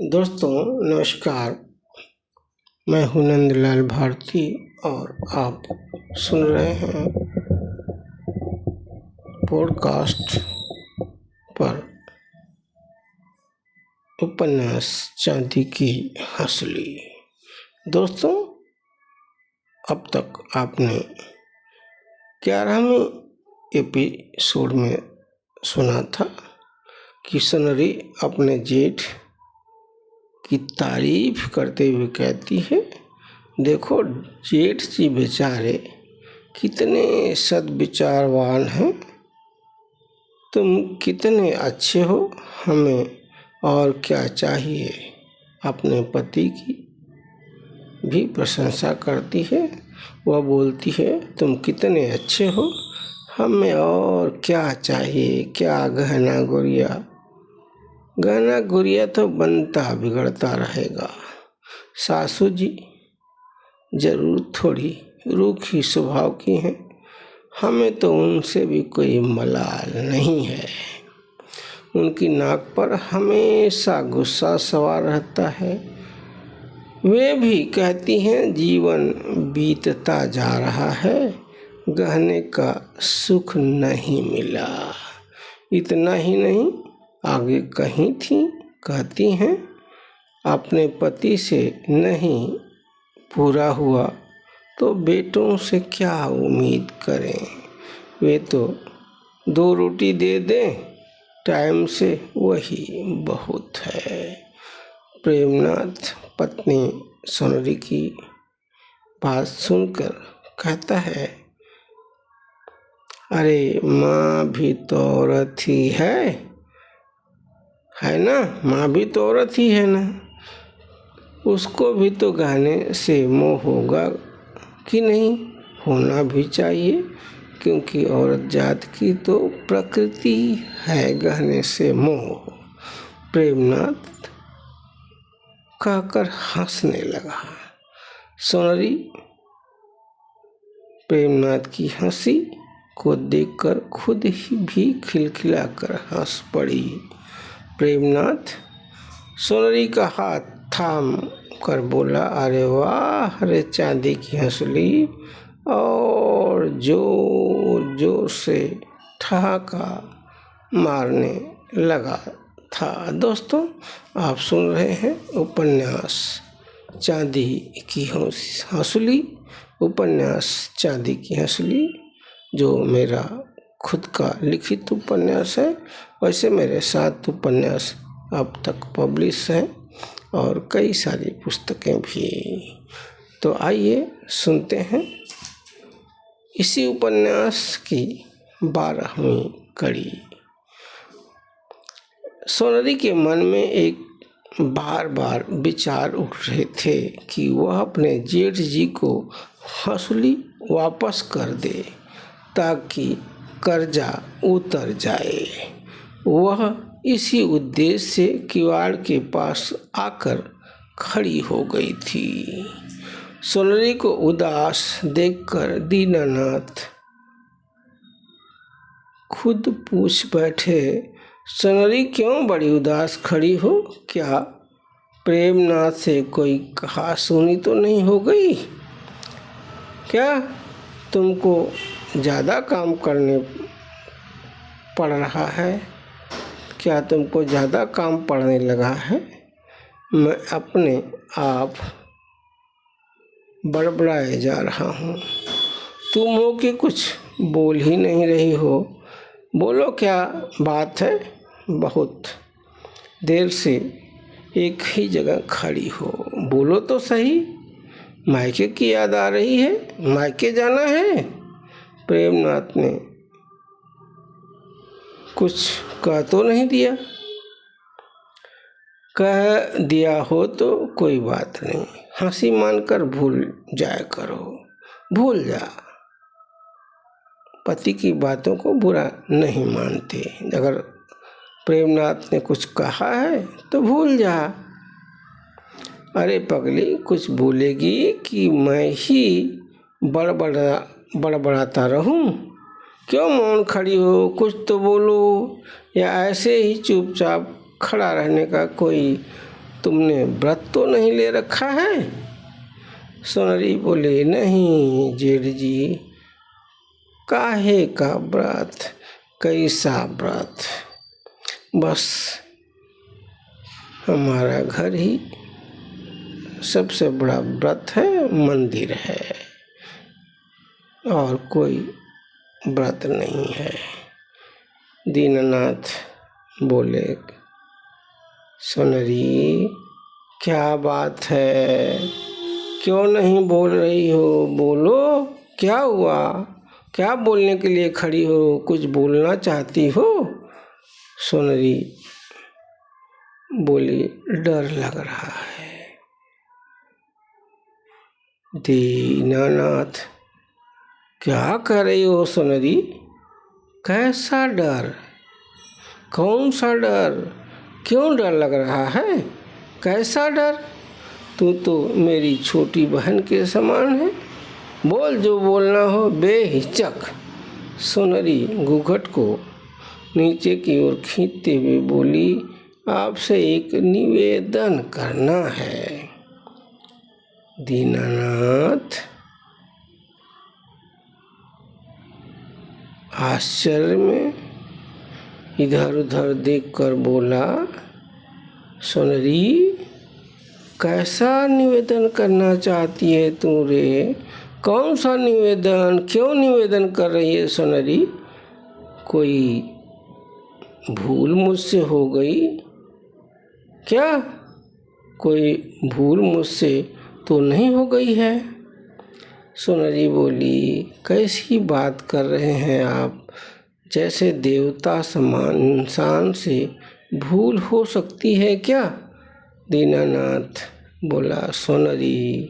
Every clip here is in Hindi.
दोस्तों नमस्कार। मैं हूं नंदलाल भारती और आप सुन रहे हैं पॉडकास्ट पर उपन्यास चांदी की हंसली। दोस्तों, अब तक आपने 11वें एपिसोड में सुना था कि सोनरी अपने जेठ की तारीफ करते हुए कहती है, देखो जेठ जी बेचारे कितने सद्विचारवान हैं, तुम कितने अच्छे हो, हमें और क्या चाहिए। अपने पति की भी प्रशंसा करती है। वह बोलती है, तुम कितने अच्छे हो, हमें और क्या चाहिए। क्या गहना गुड़िया तो बनता बिगड़ता रहेगा। सासू जी जरूर थोड़ी रूखी स्वभाव की हैं, हमें तो उनसे भी कोई मलाल नहीं है। उनकी नाक पर हमेशा गुस्सा सवार रहता है। वे भी कहती हैं, जीवन बीतता जा रहा है, गहने का सुख नहीं मिला। इतना ही नहीं, आगे कहीं थी, कहती हैं, अपने पति से नहीं पूरा हुआ तो बेटों से क्या उम्मीद करें। वे तो 2 रोटी दे दें टाइम से, वही बहुत है। प्रेमनाथ पत्नी सोनरी की बात सुनकर कहता है, अरे माँ भी तो औरत ही है ना, माँ भी तो औरत ही है ना, उसको भी तो गहने से मोह होगा कि नहीं, होना भी चाहिए, क्योंकि औरत जात की तो प्रकृति है गहने से मोह। प्रेमनाथ कहकर हंसने लगा। सोनरी प्रेमनाथ की हंसी को देखकर खुद ही भी खिलखिलाकर हंस पड़ी। प्रेमनाथ सोनरी का हाथ थाम कर बोला, अरे वाह रे चांदी की हंसली, और जोर जोर से ठहाका मारने लगा था। दोस्तों, आप सुन रहे हैं उपन्यास चांदी की हंसली, उपन्यास चांदी की हंसली, जो मेरा खुद का लिखित उपन्यास है। वैसे मेरे 7 उपन्यास अब तक पब्लिश हैं और कई सारी पुस्तकें भी। तो आइए सुनते हैं इसी उपन्यास की 12वीं कड़ी। सोनरी के मन में एक बार बार विचार उठ रहे थे कि वह अपने जेठ जी को हंसली वापस कर दे ताकि कर्जा उतर जाए। वह इसी उद्देश्य से किवाड़ के पास आकर खड़ी हो गई थी। सोनरी को उदास देखकर दीनानाथ खुद पूछ बैठे, सोनरी क्यों बड़ी उदास खड़ी हो? क्या प्रेमनाथ से कोई कहा सुनी तो नहीं हो गई? क्या तुमको ज़्यादा काम करने पड़ रहा है? क्या तुमको ज़्यादा काम पड़ने लगा है? मैं अपने आप बड़बड़ाए जा रहा हूँ। तुम हो कि कुछ बोल ही नहीं रही हो। बोलो, क्या बात है? बहुत देर से एक ही जगह खड़ी हो, बोलो तो सही। मायके की याद आ रही है? मायके जाना है? प्रेमनाथ ने कुछ कह तो नहीं दिया? कह दिया हो तो कोई बात नहीं, हंसी मानकर भूल जाया करो। भूल जा, पति की बातों को बुरा नहीं मानते। अगर प्रेमनाथ ने कुछ कहा है तो भूल जा। अरे पगली, कुछ बोलेगी कि मैं ही बड़बड़ाता रहूं? क्यों मौन खड़ी हो? कुछ तो बोलो, या ऐसे ही चुपचाप खड़ा रहने का कोई तुमने व्रत तो नहीं ले रखा है? सोनरी बोले, नहीं जेठ जी, काहे का व्रत, कैसा व्रत, बस हमारा घर ही सबसे बड़ा व्रत है, मंदिर है, और कोई व्रत नहीं है। दीनानाथ बोले, सोनरी क्या बात है, क्यों नहीं बोल रही हो, बोलो क्या हुआ, क्या बोलने के लिए खड़ी हो, कुछ बोलना चाहती हो? सोनरी बोली, डर लग रहा है। दीनानाथ, क्या कह रही हो सोनरी, कैसा डर, कौन सा डर, क्यों डर लग रहा है, कैसा डर? तू तो मेरी छोटी बहन के समान है, बोल जो बोलना हो बेहिचक। सोनरी घूंघट को नीचे की ओर खींचते हुए बोली, आपसे एक निवेदन करना है। दीनानाथ आश्चर्य में इधर उधर देखकर बोला, सोनरी कैसा निवेदन करना चाहती है तू रे, कौन सा निवेदन, क्यों निवेदन कर रही है सोनरी? कोई भूल मुझसे हो गई क्या? कोई भूल मुझसे तो नहीं हो गई है? सोनरी बोली, कैसी बात कर रहे हैं आप, जैसे देवता समान इंसान से भूल हो सकती है क्या? दीनानाथ बोला, सोनरी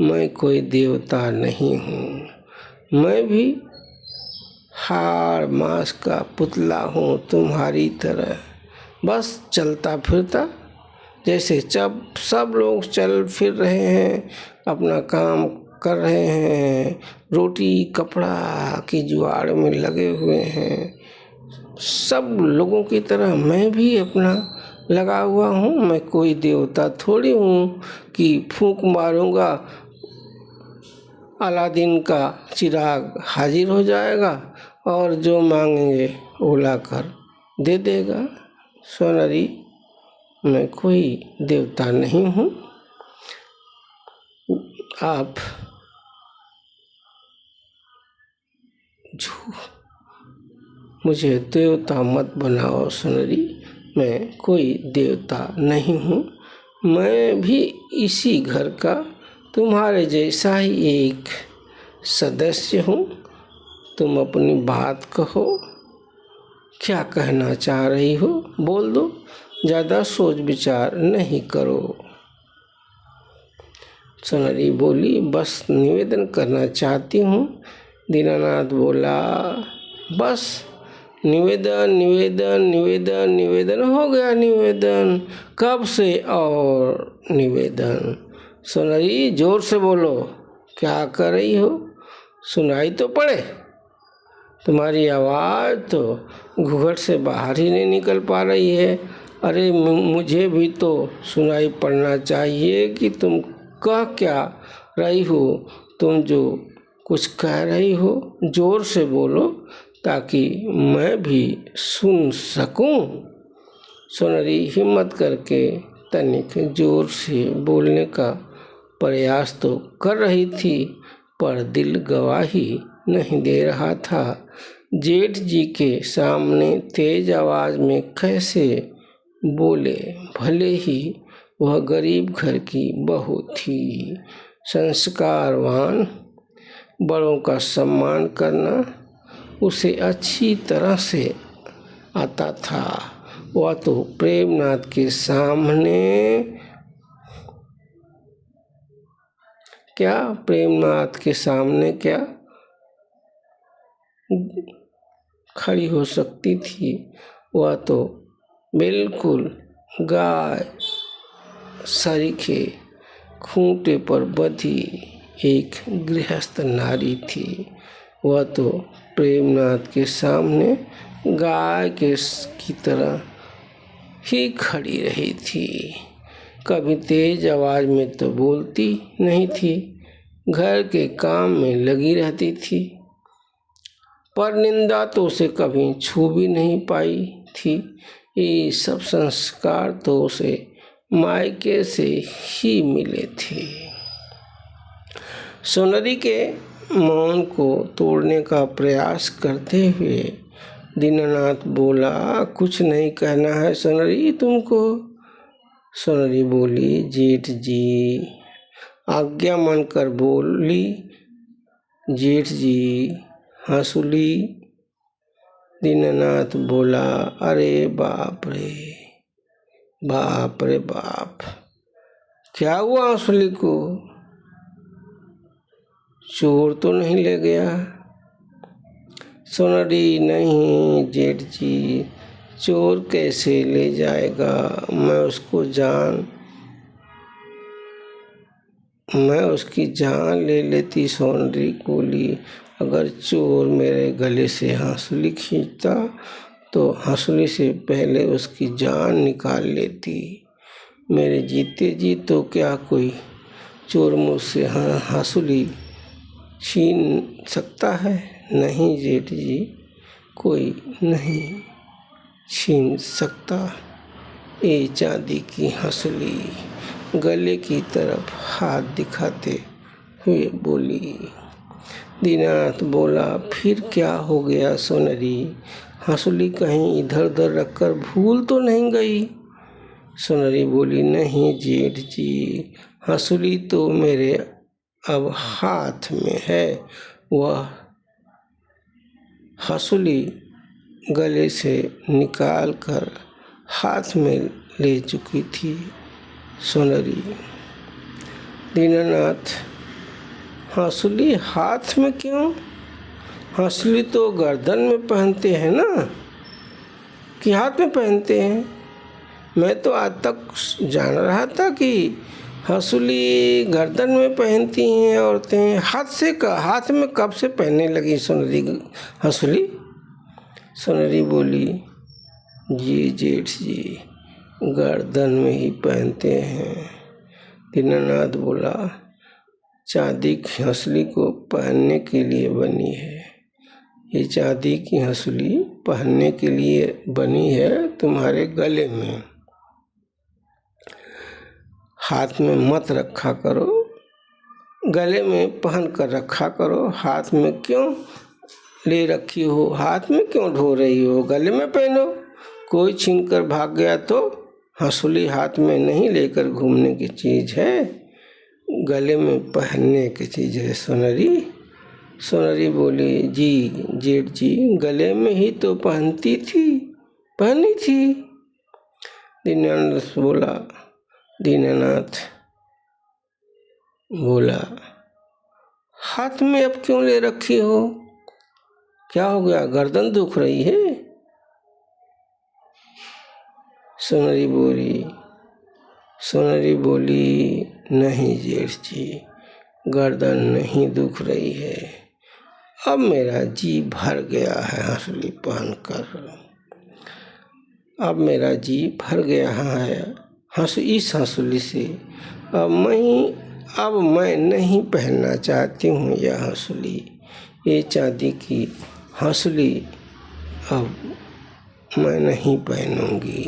मैं कोई देवता नहीं हूँ, मैं भी हाड़ मांस का पुतला हूँ तुम्हारी तरह, बस चलता फिरता, जैसे सब लोग चल फिर रहे हैं, अपना काम कर रहे हैं, रोटी कपड़ा की जुगाड़ में लगे हुए हैं, सब लोगों की तरह मैं भी अपना लगा हुआ हूँ। मैं कोई देवता थोड़ी हूँ कि फूंक मारूंगा अलादीन का चिराग हाजिर हो जाएगा और जो मांगेंगे वो लाकर दे देगा। सोनरी मैं कोई देवता नहीं हूँ, आप मुझे देवता मत बनाओ सोनरी, मैं कोई देवता नहीं हूँ, मैं भी इसी घर का तुम्हारे जैसा ही एक सदस्य हूँ। तुम अपनी बात कहो, क्या कहना चाह रही हो बोल दो, ज़्यादा सोच विचार नहीं करो। सोनरी बोली, बस निवेदन करना चाहती हूँ। दीनानाथ बोला, बस निवेदन निवेदन निवेदन निवेदन हो गया निवेदन, कब से और निवेदन। सोनरी जोर से बोलो, क्या कर रही हो, सुनाई तो पड़े, तुम्हारी आवाज़ तो घूंघट से बाहर ही नहीं निकल पा रही है। अरे मुझे भी तो सुनाई पड़ना चाहिए कि तुम कह क्या रही हो, तुम जो कुछ कह रही हो जोर से बोलो ताकि मैं भी सुन सकूं। सोनरी हिम्मत करके तनिक जोर से बोलने का प्रयास तो कर रही थी, पर दिल गवाही नहीं दे रहा था। जेठ जी के सामने तेज आवाज़ में कैसे बोले, भले ही वह गरीब घर की बहू थी। संस्कारवान बड़ों का सम्मान करना उसे अच्छी तरह से आता था। वह तो प्रेमनाथ के सामने क्या खड़ी हो सकती थी, वह तो बिल्कुल गाय सरीखे खूंटे पर बंधी एक गृहस्थ नारी थी। वह तो प्रेमनाथ के सामने गाय की तरह ही खड़ी रही थी। कभी तेज आवाज में तो बोलती नहीं थी, घर के काम में लगी रहती थी, पर निंदा तो उसे कभी छू भी नहीं पाई थी। ये सब संस्कार तो उसे मायके से ही मिले थे। सोनरी के मौन को तोड़ने का प्रयास करते हुए दीनानाथ बोला, कुछ नहीं कहना है सोनरी तुमको? सोनरी बोली, जेठ जी। आज्ञा मानकर बोली, जेठ जी। हंसुली। दीनानाथ बोला, अरे बाप रे बाप रे बाप, क्या हुआ हंसुली को? चोर तो नहीं ले गया? सोनरी, नहीं जेठ जी, चोर कैसे ले जाएगा? मैं उसकी जान ले लेती। सोनरी बोली, अगर चोर मेरे गले से हंसुली खींचता तो हंसुली से पहले उसकी जान निकाल लेती। मेरे जीते जी तो क्या कोई चोर मुझसे हंसुली छीन सकता है? नहीं जेठ जी, कोई नहीं छीन सकता। ये चांदी की हंसुली गले की तरफ हाथ दिखाते हुए बोली। दीनानाथ बोला, फिर क्या हो गया सोनरी? हंसुली कहीं इधर उधर रखकर भूल तो नहीं गई? सोनरी बोली, नहीं जेठ जी, हंसुली तो मेरे अब हाथ में है। वह हंसुली गले से निकाल कर हाथ में ले चुकी थी सोनरी। दीनानाथ, हंसुली हाथ में क्यों? हंसुली तो गर्दन में पहनते हैं ना, कि हाथ में पहनते हैं? मैं तो आज तक जान रहा था कि हंसुली गर्दन में पहनती हैं औरतें, हाथ में कब से पहनने लगी सोनरी हंसुली? सोनरी बोली, जी जेठ जी, गर्दन में ही पहनते हैं। दीनानाथ बोला, चांदी की हंसुली को पहनने के लिए बनी है। ये चांदी की हंसुली पहनने के लिए बनी है तुम्हारे गले में, हाथ में मत रखा करो, गले में पहन कर रखा करो। हाथ में क्यों ले रखी हो? हाथ में क्यों ढो रही हो? गले में पहनो। कोई छीन कर भाग गया तो हंसुली हाथ में नहीं लेकर घूमने की चीज़ है, गले में पहनने की चीज़ है सोनरी। सोनरी बोली, जी जेठ जी, गले में ही तो पहनी थी। दीनानाथ बोला, हाथ में अब क्यों ले रखी हो? क्या हो गया, गर्दन दुख रही है? सोनरी बोली, नहीं जेठ जी, गर्दन नहीं दुख रही है, अब मेरा जी भर गया है हंसुली पहनकर। अब मेरा जी भर गया है इस हंसुली से। अब मैं नहीं पहनना चाहती हूँ यह हंसुली, ये चांदी की हंसुली अब मैं नहीं पहनूंगी।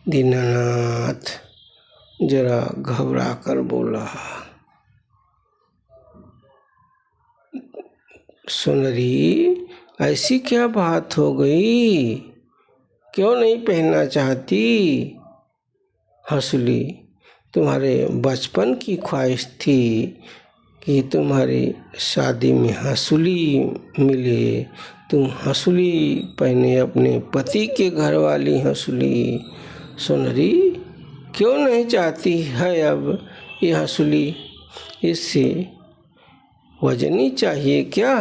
दीनानाथ जरा घबरा कर बोला, सोनरी, ऐसी क्या बात हो गई? क्यों नहीं पहनना चाहती हंसुली? तुम्हारे बचपन की ख्वाहिश थी कि तुम्हारी शादी में हंसुली मिले, तुम हंसुली पहने, अपने पति के घर वाली हंसुली। सोनरी, क्यों नहीं चाहती है अब ये हंसुली? इससे वजनी चाहिए क्या,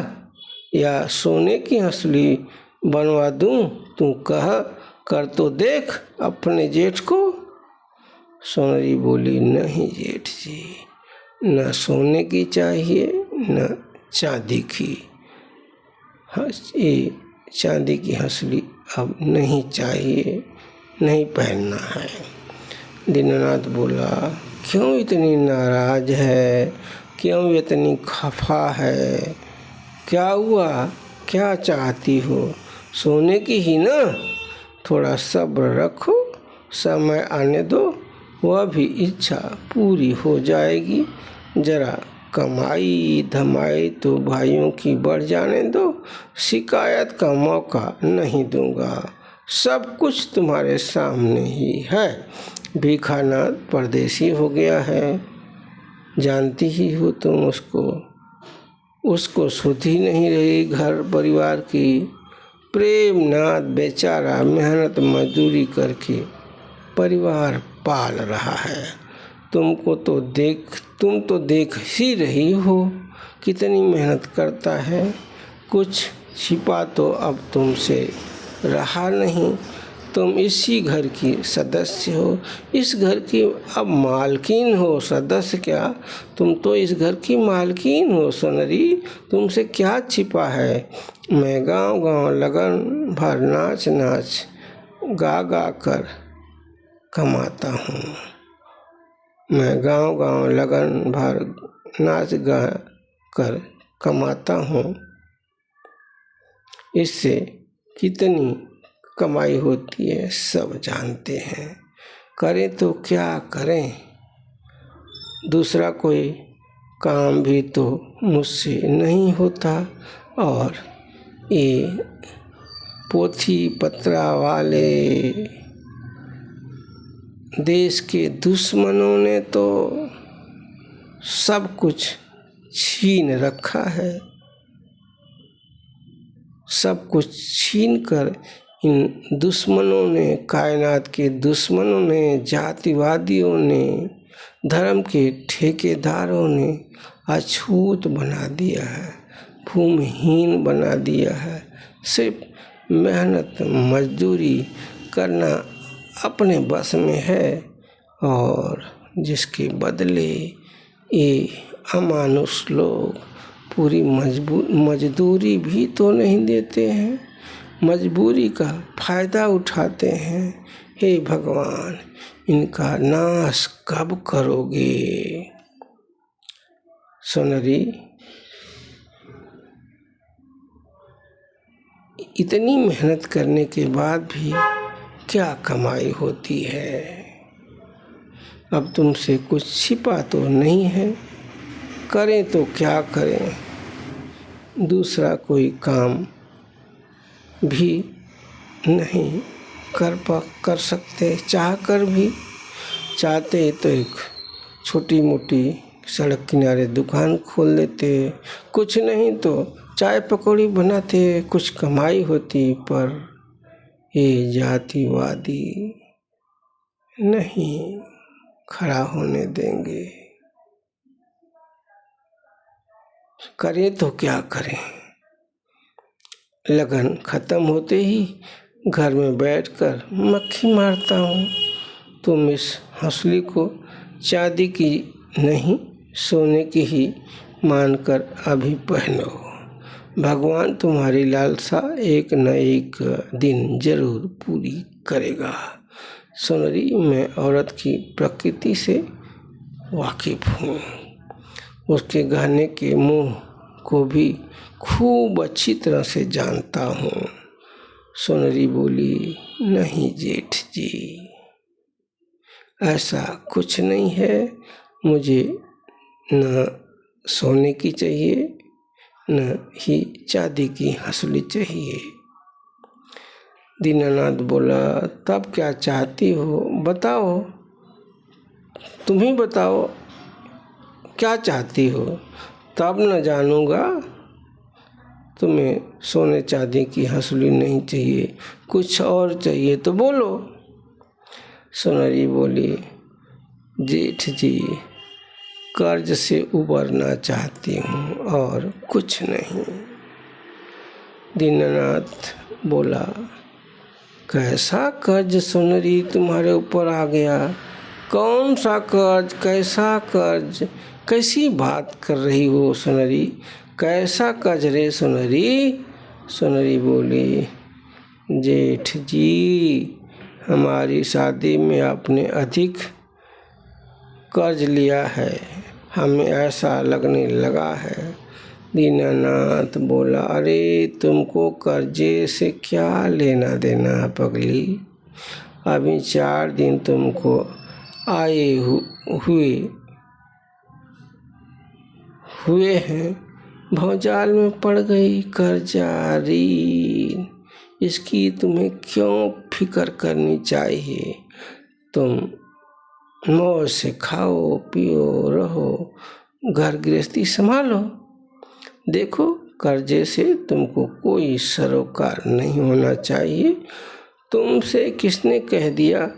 या सोने की हंसुली बनवा दूं? तू कह कर तो देख अपने जेठ को। सोनरी बोली, नहीं जेठ जी, न सोने की चाहिए न चांदी की। ये चांदी की हंसुली अब नहीं चाहिए, नहीं पहनना है। दीनानाथ बोला, क्यों इतनी नाराज है, क्यों इतनी खफा है, क्या हुआ, क्या चाहती हो? सोने की ही ना, थोड़ा सब्र रखो, समय आने दो, वह भी इच्छा पूरी हो जाएगी। जरा कमाई धमाई तो भाइयों की बढ़ जाने दो, शिकायत का मौका नहीं दूंगा। सब कुछ तुम्हारे सामने ही है। भिखानाथ परदेसी हो गया है, जानती ही हो तुम उसको सुध ही नहीं रही घर परिवार की। प्रेमनाथ बेचारा मेहनत मजदूरी करके परिवार पाल रहा है। तुम तो देख ही रही हो कितनी मेहनत करता है। कुछ छिपा तो अब तुमसे रहा नहीं। तुम इसी घर की सदस्य हो, इस घर की अब मालकिन हो। सदस्य क्या, तुम तो इस घर की मालकिन हो सुनरी, तुमसे क्या छिपा है। मैं गांव गांव लगन भर नाच नाच गा गा कर कमाता हूँ। मैं गांव गांव लगन भर नाच गा कर कमाता हूँ। इससे कितनी कमाई होती है सब जानते हैं। करें तो क्या करें, दूसरा कोई काम भी तो मुझसे नहीं होता। और ये पोथी पत्रा वाले देश के दुश्मनों ने तो सब कुछ छीन रखा है। सब कुछ छीन कर इन दुश्मनों ने, कायनात के दुश्मनों ने, जातिवादियों ने, धर्म के ठेकेदारों ने अछूत बना दिया है, भूमिहीन बना दिया है। सिर्फ मेहनत मजदूरी करना अपने बस में है, और जिसके बदले ये अमानुष लोग पूरी मजदूरी भी तो नहीं देते हैं, मजबूरी का फ़ायदा उठाते हैं। हे भगवान, इनका नाश कब करोगे? सुनरी, इतनी मेहनत करने के बाद भी क्या कमाई होती है? अब तुमसे कुछ छिपा तो नहीं है, करें तो क्या करें, दूसरा कोई काम भी नहीं कर सकते। चाहकर भी, चाहते तो एक छोटी मोटी सड़क किनारे दुकान खोल लेते, कुछ नहीं तो चाय पकौड़ी बनाते, कुछ कमाई होती। पर ये जातिवादी नहीं खड़ा होने देंगे। करें तो क्या करें? लगन खत्म होते ही घर में बैठकर मक्खी मारता हूँ। तुम इस हंसली को चांदी की नहीं, सोने की ही मानकर अभी पहनो। भगवान तुम्हारी लालसा एक न एक दिन जरूर पूरी करेगा। सुनरी, मैं औरत की प्रकृति से वाकिफ हूँ, उसके गहने के मुँह को भी खूब अच्छी तरह से जानता हूँ। सुनरी बोली, नहीं जेठ जी, ऐसा कुछ नहीं है। मुझे न सोने की चाहिए, न ही चांदी की हंसली चाहिए। दीनानाथ बोला, तब क्या चाहती हो, बताओ, तुम ही बताओ क्या चाहती हो, तब न जानूंगा। तुम्हें सोने चांदी की हंसली नहीं चाहिए, कुछ और चाहिए तो बोलो। सुनरी बोली, जेठ जी, कर्ज से उबरना चाहती हूँ और कुछ नहीं। दीनानाथ बोला, कैसा कर्ज सुनरी तुम्हारे ऊपर आ गया? कौन सा कर्ज, कैसा कर्ज, कैसी बात कर रही हो सुनरी? कैसा कर्ज रे सुनरी? सुनरी बोली, जेठ जी, हमारी शादी में आपने अधिक कर्ज लिया है, हमें ऐसा लगने लगा है। दीनानाथ बोला, अरे तुमको कर्जे से क्या लेना देना पगली। अभी 4 दिन तुमको आए हुए हैं, भौजाल में पड़ गई कर्जारी। इसकी तुम्हें क्यों फिक्र करनी चाहिए। तुम मौज से खाओ पियो रहो, घर गृहस्थी संभालो। देखो कर्जे से तुमको कोई सरोकार नहीं होना चाहिए। तुमसे किसने कह दिया।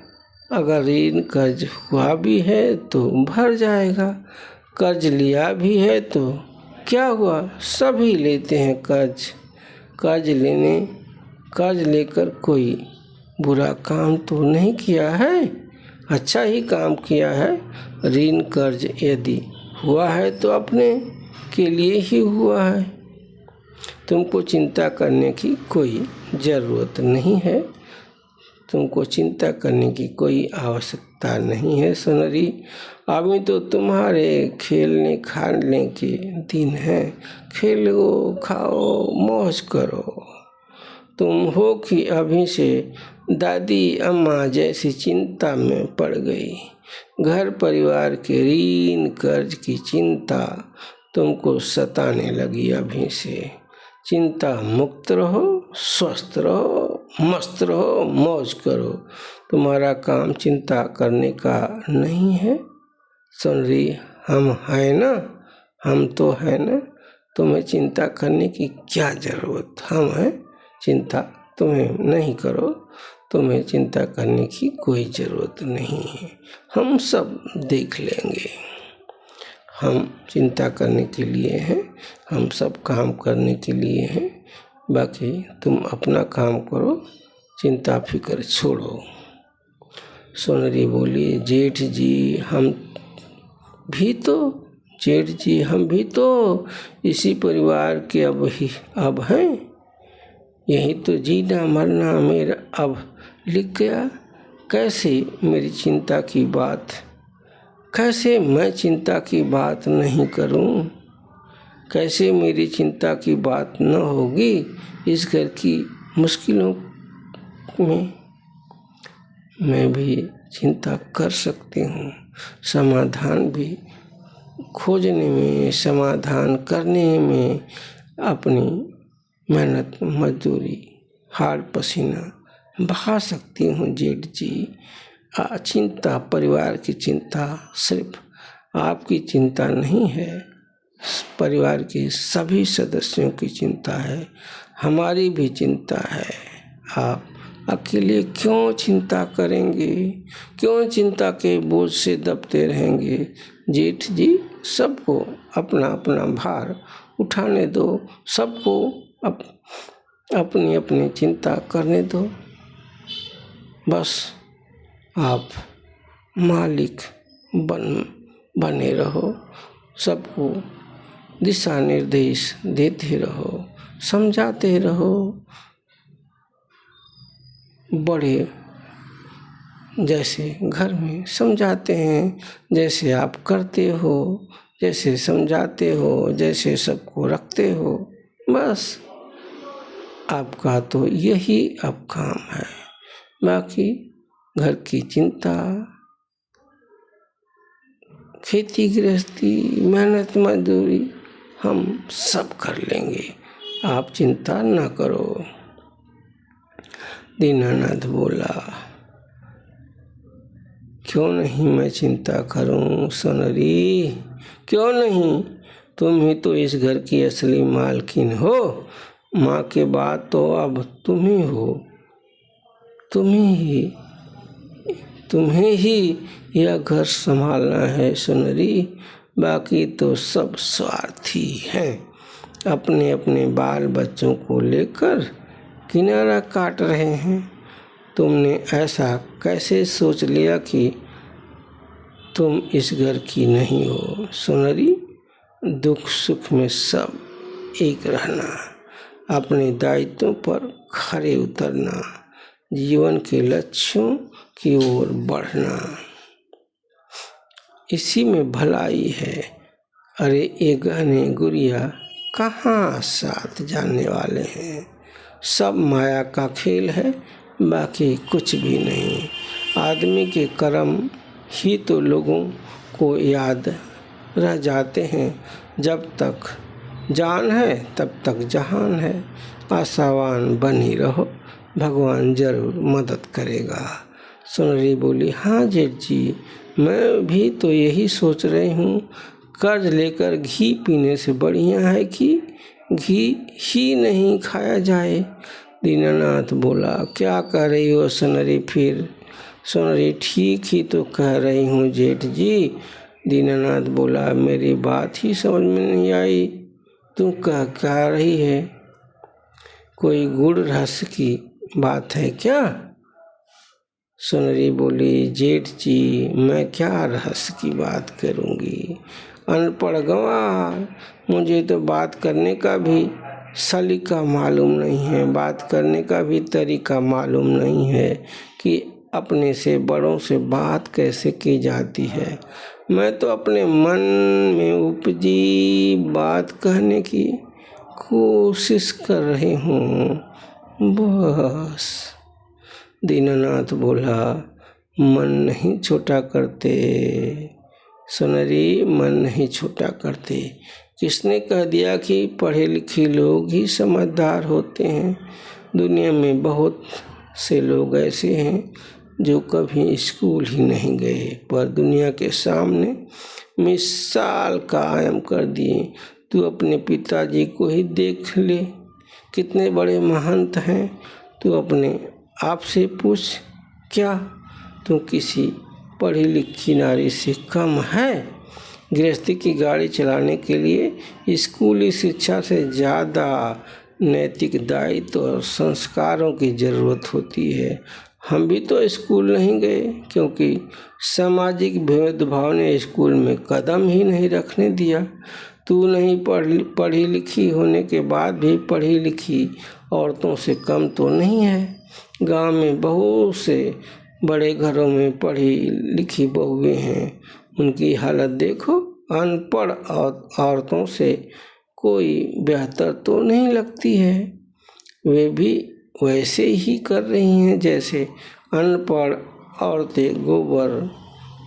अगर ऋण कर्ज हुआ भी है तो भर जाएगा, कर्ज लिया भी है तो क्या हुआ, सभी लेते हैं कर्ज। कर्ज लेकर कोई बुरा काम तो नहीं किया है, अच्छा ही काम किया है। ऋण कर्ज यदि हुआ है तो अपने के लिए ही हुआ है। तुमको चिंता करने की कोई ज़रूरत नहीं है, तुमको चिंता करने की कोई आवश्यकता नहीं है सुनरी। अभी तो तुम्हारे खेलने खाने के दिन हैं, खेलो खाओ मौज करो। तुम हो कि अभी से दादी अम्मा जैसी चिंता में पड़ गई। घर परिवार के ऋण कर्ज की चिंता तुमको सताने लगी। अभी से चिंता मुक्त रहो, स्वस्थ रहो, मस्त रहो, मौज करो। तुम्हारा काम चिंता करने का नहीं है। सुन रही, हम हैं ना, हम तो हैं ना, तुम्हें चिंता करने की क्या ज़रूरत। हम हैं, चिंता तुम्हें नहीं करो, तुम्हें चिंता करने की कोई ज़रूरत नहीं है। हम सब देख लेंगे। हम चिंता करने के लिए हैं, हम सब काम करने के लिए हैं। बाकी तुम अपना काम करो, चिंता फिक्र छोड़ो। सोनरी बोली, जेठ जी हम भी तो इसी परिवार के अब हैं। यही तो जीना मरना मेरा अब लिख गया। कैसे मैं चिंता की बात नहीं करूं, कैसे मेरी चिंता की बात न होगी। इस घर की मुश्किलों में मैं भी चिंता कर सकती हूँ। समाधान भी खोजने में, समाधान करने में अपनी मेहनत मजदूरी हार पसीना बहा सकती हूँ जेठ जी। चिंता परिवार की चिंता सिर्फ आपकी चिंता नहीं है, परिवार के सभी सदस्यों की चिंता है, हमारी भी चिंता है। आप अकेले क्यों चिंता करेंगे, क्यों चिंता के बोझ से दबते रहेंगे। जेठ जी सबको अपना अपना भार उठाने दो, सबको अपनी अपनी चिंता करने दो। बस आप मालिक बने रहो, सबको दिशा निर्देश देते रहो, समझाते रहो। बड़े जैसे घर में समझाते हैं, जैसे आप करते हो, जैसे समझाते हो, जैसे सबको रखते हो, बस आपका तो यही अब काम है। बाकी घर की चिंता, खेती गृहस्थी, मेहनत मजदूरी हम सब कर लेंगे, आप चिंता न करो। दीनानाथ बोला, क्यों नहीं मैं चिंता करूं सोनरी, क्यों नहीं। तुम ही तो इस घर की असली मालकिन हो। माँ के बाद तो अब तुम ही हो, तुम्हें ही यह घर संभालना है सुनरी। बाकी तो सब स्वार्थी हैं, अपने अपने बाल बच्चों को लेकर किनारा काट रहे हैं। तुमने ऐसा कैसे सोच लिया कि तुम इस घर की नहीं हो सुनरी। दुख सुख में सब एक रहना, अपने दायित्वों पर खरे उतरना, जीवन के लक्ष्यों की ओर बढ़ना। इसी में भलाई है। अरे ये गहने गुड़िया कहाँ साथ जाने वाले हैं, सब माया का खेल है, बाकी कुछ भी नहीं। आदमी के कर्म ही तो लोगों को याद रह जाते हैं। जब तक जान है तब तक जहान है। आशावान बनी रहो, भगवान जरूर मदद करेगा। सुनरी बोली, हाँ जेठ जी, मैं भी तो यही सोच रही हूँ। कर्ज लेकर घी पीने से बढ़िया है कि घी ही नहीं खाया जाए। दीनानाथ बोला, क्या कह रही हो सुनरी फिर? सुनरी, ठीक ही तो कह रही हूँ जेठ जी। दीनानाथ बोला, मेरी बात ही समझ में नहीं आई, तू कह रही है? कोई गुड़ रस की बात है क्या? सुनरी बोली, जेठ जी, मैं क्या रहस्य की बात करूँगी, अनपढ़ गंवार, मुझे तो बात करने का भी सलीका मालूम नहीं है, बात करने का भी तरीका मालूम नहीं है कि अपने से बड़ों से बात कैसे की जाती है। मैं तो अपने मन में उपजी बात कहने की कोशिश कर रही हूँ, बस। दीनानाथ बोला, मन नहीं छोटा करते सुनरी, मन नहीं छोटा करते। किसने कह दिया कि पढ़े लिखे लोग ही समझदार होते हैं? दुनिया में बहुत से लोग ऐसे हैं जो कभी स्कूल ही नहीं गए, पर दुनिया के सामने मिसाल कायम कर दिए। तू अपने पिताजी को ही देख ले, कितने बड़े महंत हैं। तू अपने आप से पूछ, क्या तू किसी पढ़ी लिखी नारी से कम है? गृहस्थी की गाड़ी चलाने के लिए स्कूली शिक्षा से ज़्यादा नैतिक दायित्व और संस्कारों की ज़रूरत होती है। हम भी तो स्कूल नहीं गए क्योंकि सामाजिक भेदभाव ने स्कूल में कदम ही नहीं रखने दिया। तू नहीं पढ़ी लिखी होने के बाद भी पढ़ी लिखी औरतों से कम तो नहीं है। गांव में बहुत से बड़े घरों में पढ़ी लिखी बहुएं हैं, उनकी हालत देखो। अनपढ़ औरतों से कोई बेहतर तो नहीं लगती है, वे भी वैसे ही कर रही हैं जैसे अनपढ़ औरतें गोबर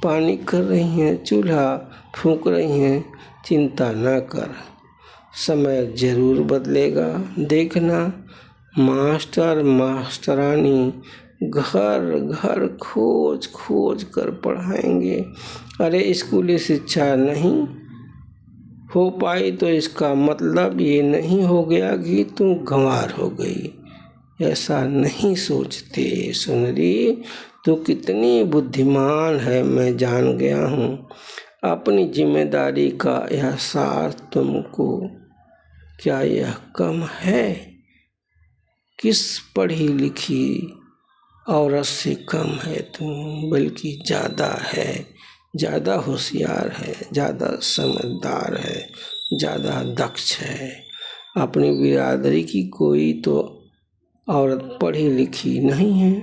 पानी कर रही हैं, चूल्हा फूंक रही हैं। चिंता न कर, समय जरूर बदलेगा, देखना। मास्टर मास्टरानी घर घर खोज खोज कर पढ़ाएंगे। अरे स्कूली शिक्षा नहीं हो पाई तो इसका मतलब ये नहीं हो गया कि तू गंवार हो गई। ऐसा नहीं सोचते सुनरी, तू कितनी बुद्धिमान है मैं जान गया हूँ। अपनी जिम्मेदारी का एहसास तुमको क्या यह कम है? किस पढ़ी लिखी औरत से कम है तुम, बल्कि ज़्यादा है, ज़्यादा होशियार है, ज़्यादा समझदार है, ज़्यादा दक्ष है। अपनी बिरादरी की कोई तो औरत पढ़ी लिखी नहीं है,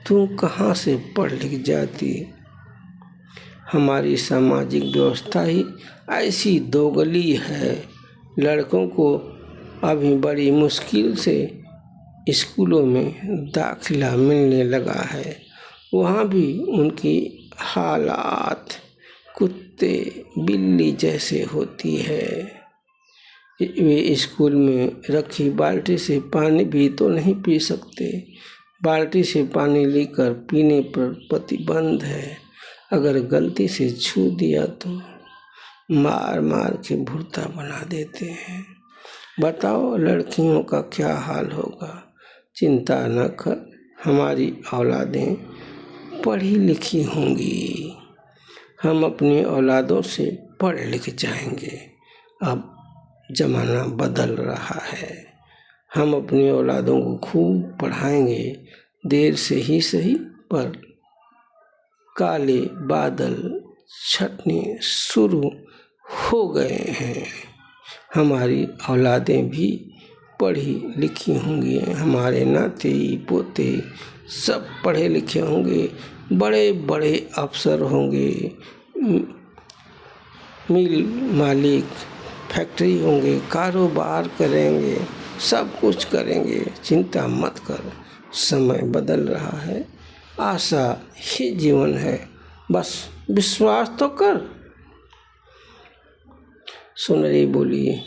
तुम कहाँ से पढ़ लिख जाती? हमारी सामाजिक व्यवस्था ही ऐसी दोगली है। लड़कों को अभी बड़ी मुश्किल से स्कूलों में दाखिला मिलने लगा है, वहाँ भी उनकी हालात कुत्ते बिल्ली जैसे होती है। वे स्कूल में रखी बाल्टी से पानी भी तो नहीं पी सकते। बाल्टी से पानी लेकर पीने पर प्रतिबंध है। अगर गलती से छू दिया तो मार मार के भुर्ता बना देते हैं। बताओ लड़कियों का क्या हाल होगा? चिंता न कर, हमारी औलादें पढ़ी लिखी होंगी। हम अपनी औलादों से पढ़ लिख जाएंगे। अब ज़माना बदल रहा है, हम अपनी औलादों को खूब पढ़ाएंगे। देर से ही सही, पर काले बादल छटने शुरू हो गए हैं। हमारी औलादें भी पढ़ी लिखी होंगी, हमारे नाते पोते सब पढ़े लिखे होंगे, बड़े बड़े अफसर होंगे, मिल मालिक, फैक्ट्री होंगे, कारोबार करेंगे, सब कुछ करेंगे, चिंता मत कर। समय बदल रहा है, आशा ही जीवन है, बस विश्वास तो कर। सुंदरी बोली,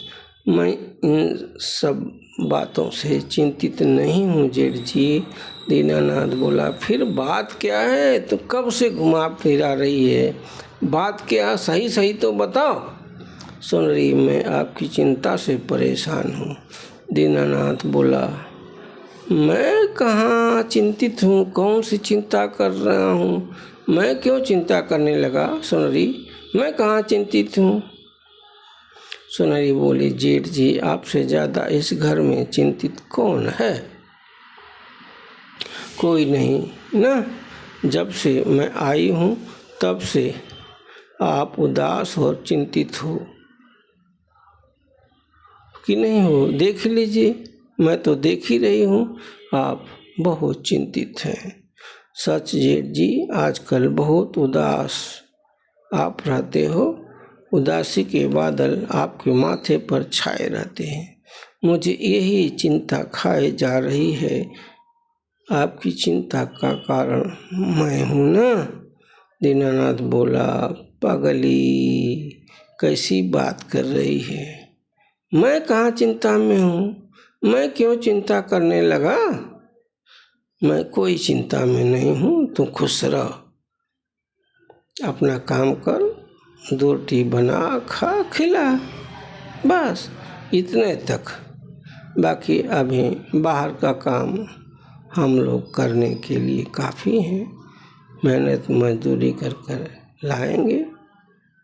मैं इन सब बातों से चिंतित नहीं हूँ जेठ जी। दीनानाथ बोला, फिर बात क्या है? तो कब से घुमा फिरा रही है, बात क्या, सही सही तो बताओ। सुंदरी, मैं आपकी चिंता से परेशान हूँ। दीनानाथ बोला, मैं कहाँ चिंतित हूँ, कौन सी चिंता कर रहा हूँ, मैं क्यों चिंता करने लगा? सुंदरी, मैं कहाँ चिंतित हूँ। सुंदरी बोली, जेठ जी, आपसे ज़्यादा इस घर में चिंतित कौन है? कोई नहीं ना। जब से मैं आई हूँ तब से आप उदास और चिंतित हो कि नहीं हो? देख लीजिए, मैं तो देख ही रही हूँ, आप बहुत चिंतित हैं। सच जेठ जी, आजकल बहुत उदास आप रहते हो। उदासी के बादल आपके माथे पर छाए रहते हैं। मुझे यही चिंता खाए जा रही है। आपकी चिंता का कारण मैं हूँ ना। दीनानाथ बोला, पागली, कैसी बात कर रही है? मैं कहाँ चिंता में हूँ, मैं क्यों चिंता करने लगा? मैं कोई चिंता में नहीं हूँ, तू खुश रह, अपना काम कर, 2 रोटी बना, खा, खिला, बस इतने तक। बाकी अभी बाहर का काम हम लोग करने के लिए काफ़ी हैं। मेहनत मजदूरी कर कर लाएंगे,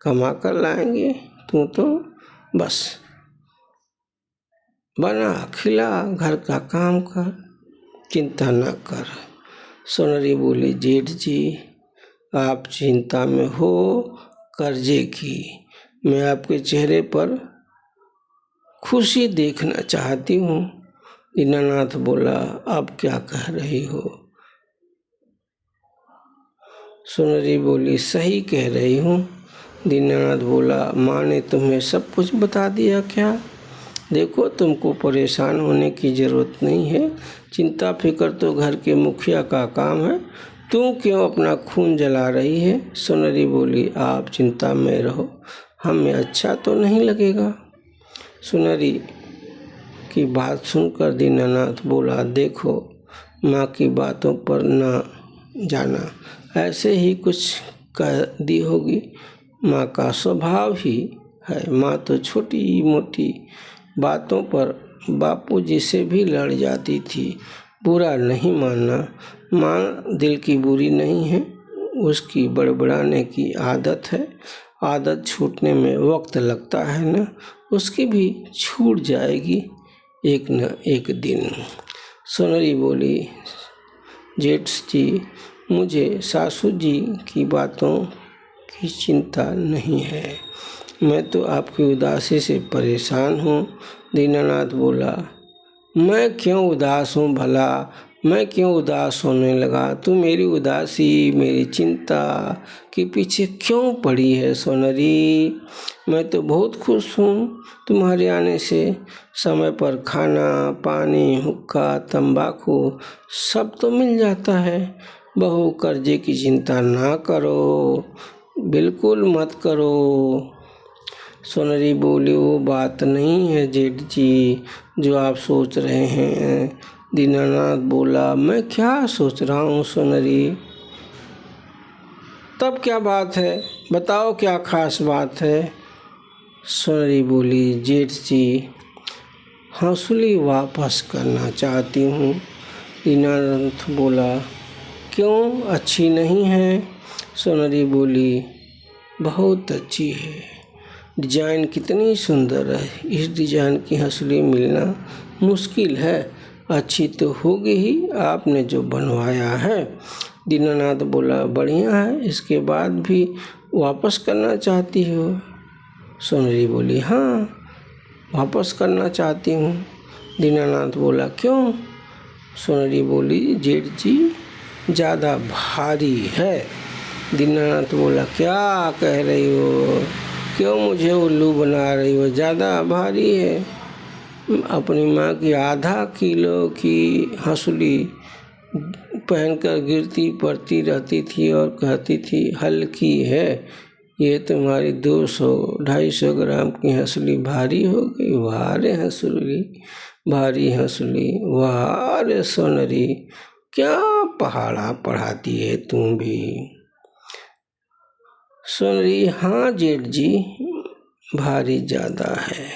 कमा कर लाएंगे। तू तो बस बना, खिला, घर का काम कर, चिंता न कर। सुंदरी बोली, जेठ जी, आप चिंता में हो कर्जे की, मैं आपके चेहरे पर खुशी देखना चाहती हूँ। दीनानाथ बोला, अब क्या कह रही हो? सुंदरी बोली, सही कह रही हूँ। दीनानाथ बोला, माँ ने तुम्हें सब कुछ बता दिया क्या? देखो, तुमको परेशान होने की ज़रूरत नहीं है। चिंता फिक्र तो घर के मुखिया का काम है, तू क्यों अपना खून जला रही है? सुंदरी बोली, आप चिंता में रहो, हमें अच्छा तो नहीं लगेगा। सुंदरी की बात सुनकर दीनानाथ बोला, देखो, माँ की बातों पर ना जाना, ऐसे ही कुछ कह दी होगी, माँ का स्वभाव ही है। माँ तो छोटी मोटी बातों पर बापूजी से भी लड़ जाती थी। बुरा नहीं मानना, माँ दिल की बुरी नहीं है, उसकी बड़बड़ाने की आदत है। आदत छूटने में वक्त लगता है ना, उसकी भी छूट जाएगी एक न एक दिन। सुंदरी बोली, जेठ जी, मुझे सासू जी की बातों की चिंता नहीं है, मैं तो आपकी उदासी से परेशान हूँ। दीनानाथ बोला, मैं क्यों उदास हूँ भला, मैं क्यों उदास होने लगा? तू मेरी उदासी, मेरी चिंता के पीछे क्यों पड़ी है सोनरी? मैं तो बहुत खुश हूँ तुम्हारे आने से। समय पर खाना, पानी, हुक्का, तंबाकू सब तो मिल जाता है। बहू, कर्जे की चिंता ना करो, बिल्कुल मत करो। सुंदरी बोली, वो बात नहीं है जेठ जी जो आप सोच रहे हैं। दीनानाथ बोला, मैं क्या सोच रहा हूँ सुंदरी? तब क्या बात है, बताओ, क्या खास बात है? सुंदरी बोली, जेठ जी, हंसुली वापस करना चाहती हूँ। दीनानाथ बोला, क्यों, अच्छी नहीं है? सुंदरी बोली, बहुत अच्छी है, डिजाइन कितनी सुंदर है, इस डिजाइन की हंसुली मिलना मुश्किल है। अच्छी तो होगी ही, आपने जो बनवाया है। दीनानाथ बोला, बढ़िया है, इसके बाद भी वापस करना चाहती हो? सुंदरी बोली, हाँ, वापस करना चाहती हूँ। दीनानाथ बोला, क्यों? सुंदरी बोली, जेठ जी, ज़्यादा भारी है। दीनानाथ बोला, क्या कह रही हो? क्यों मुझे उल्लू बना रही हो? ज़्यादा भारी है। अपनी माँ की आधा किलो की हंसुली पहनकर गिरती पड़ती रहती थी और कहती थी हल्की है, ये तुम्हारी 200-250 ग्राम की हंसुली भारी हो गई। वाह रे हंसुली, भारी हंसुली, वाह रे सोनरी, क्या पहाड़ा पढ़ाती है तुम भी। सोनरी, हाँ जेठ जी, भारी ज़्यादा है।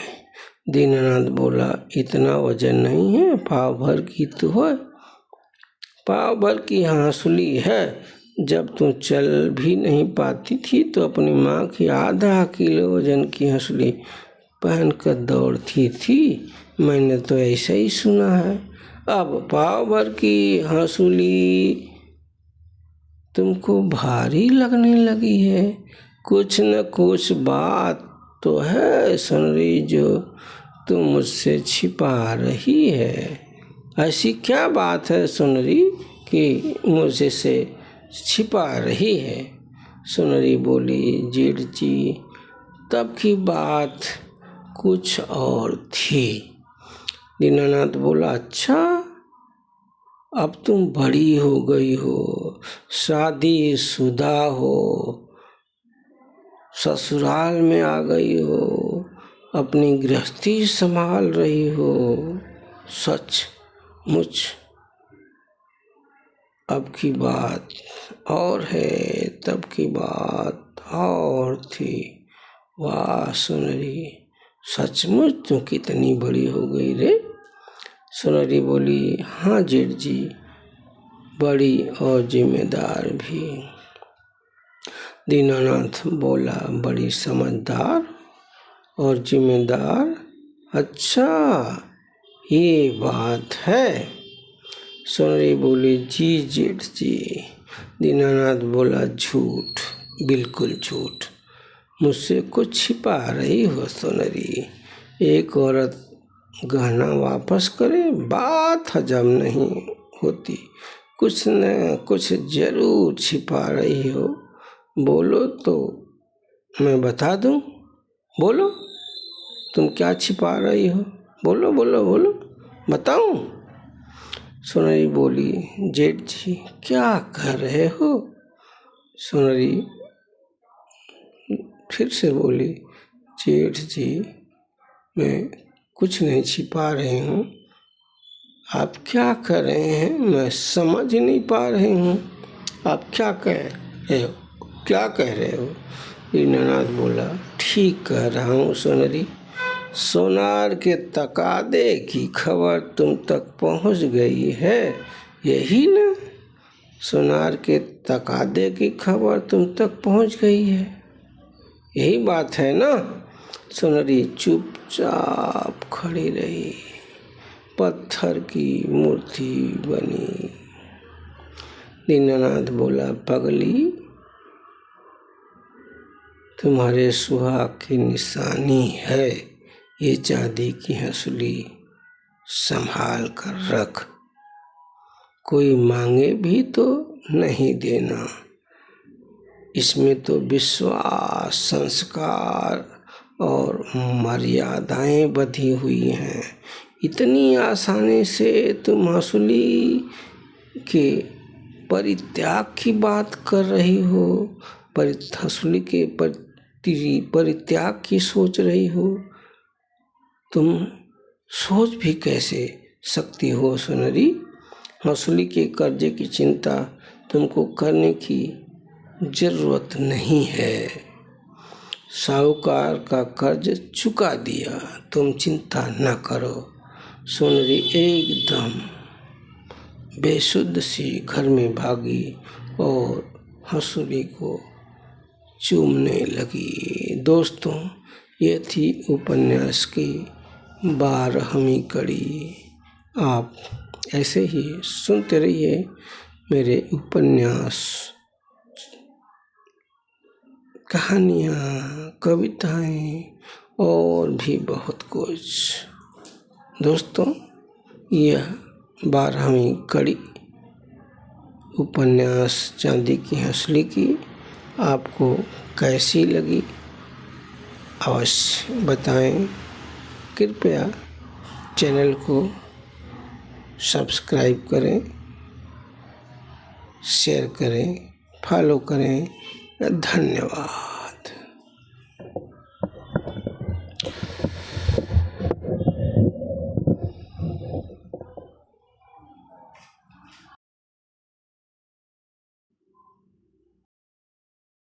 दीनानाथ बोला, इतना वजन नहीं है, पाव भर की तो है। पाव भर की हंसुली है। जब तुम चल भी नहीं पाती थी तो अपनी माँ की आधा किलो वजन की हंसुली पहनकर दौड़ती थी। मैंने तो ऐसा ही सुना है। अब पाव भर की हंसुली तुमको भारी लगने लगी है। कुछ न कुछ बात तो है सोनरी जो तुम मुझसे छिपा रही है। ऐसी क्या बात है सोनरी कि मुझे से छिपा रही है? सोनरी बोली, जेठ जी, तब की बात कुछ और थी। दीनानाथ बोला, अच्छा, अब तुम बड़ी हो गई हो, शादीशुदा हो, ससुराल में आ गई हो, अपनी गृहस्थी संभाल रही हो। सचमुच अब की बात और है, तब की बात और थी। वाह सोनरी, सचमुच तुम कितनी बड़ी हो गई रे। सोनरी बोली, हाँ जेठ जी, बड़ी और जिम्मेदार भी। दीनानाथ बोला, बड़ी समझदार और जिम्मेदार, अच्छा ये बात है। सोनरी बोली, जी जेठ जी। दीनानाथ बोला, झूठ, बिल्कुल झूठ, मुझसे कुछ छिपा रही हो सोनरी। एक औरत गहना वापस करे, बात हजम नहीं होती। कुछ न कुछ जरूर छिपा रही हो। बोलो तो मैं बता दूं। बोलो, तुम क्या छिपा रही हो? बोलो बोलो बोलो, बताऊं? सोनरी बोली, जेठ जी क्या कह रहे हो? सोनरी फिर से बोली, जेठ जी मैं कुछ नहीं छिपा रही हूँ। आप क्या कह रहे हैं मैं समझ नहीं पा रही हूँ। आप क्या कह रहे हो? क्या कह रहे हो? दीनानाथ बोला, ठीक कह रहा हूँ सोनरी। सोनार के तकादे की खबर तुम तक पहुँच गई है, यही ना? सोनार के तकादे की खबर तुम तक पहुँच गई है, यही बात है ना? सोनरी चुपचाप खड़ी रही, पत्थर की मूर्ति बनी। दीनानाथ बोला, पगली, तुम्हारे सुहाग की निशानी है ये चांदी की हंसुली, संभाल कर रख। कोई मांगे भी तो नहीं देना। इसमें तो विश्वास, संस्कार और मर्यादाएं बंधी हुई हैं। इतनी आसानी से तुम हंसुली के परित्याग की बात कर रही हो, हंसुली के परित्याग की सोच रही हो। तुम सोच भी कैसे सकती हो सोनरी? हंसुली के कर्जे की चिंता तुमको करने की जरूरत नहीं है। साहूकार का कर्ज चुका दिया, तुम चिंता न करो। सोनरी एकदम बेसुध सी घर में भागी और हंसुली को चूमने लगी। दोस्तों, ये थी उपन्यास की 12वीं कड़ी। आप ऐसे ही सुनते रहिए मेरे उपन्यास, कहानियाँ, कविताएं और भी बहुत कुछ। दोस्तों, यह 12वीं कड़ी उपन्यास चांदी की हंसुली की आपको कैसी लगी अवश्य बताएं। कृपया चैनल को सब्सक्राइब करें, शेयर करें, फॉलो करें। धन्यवाद।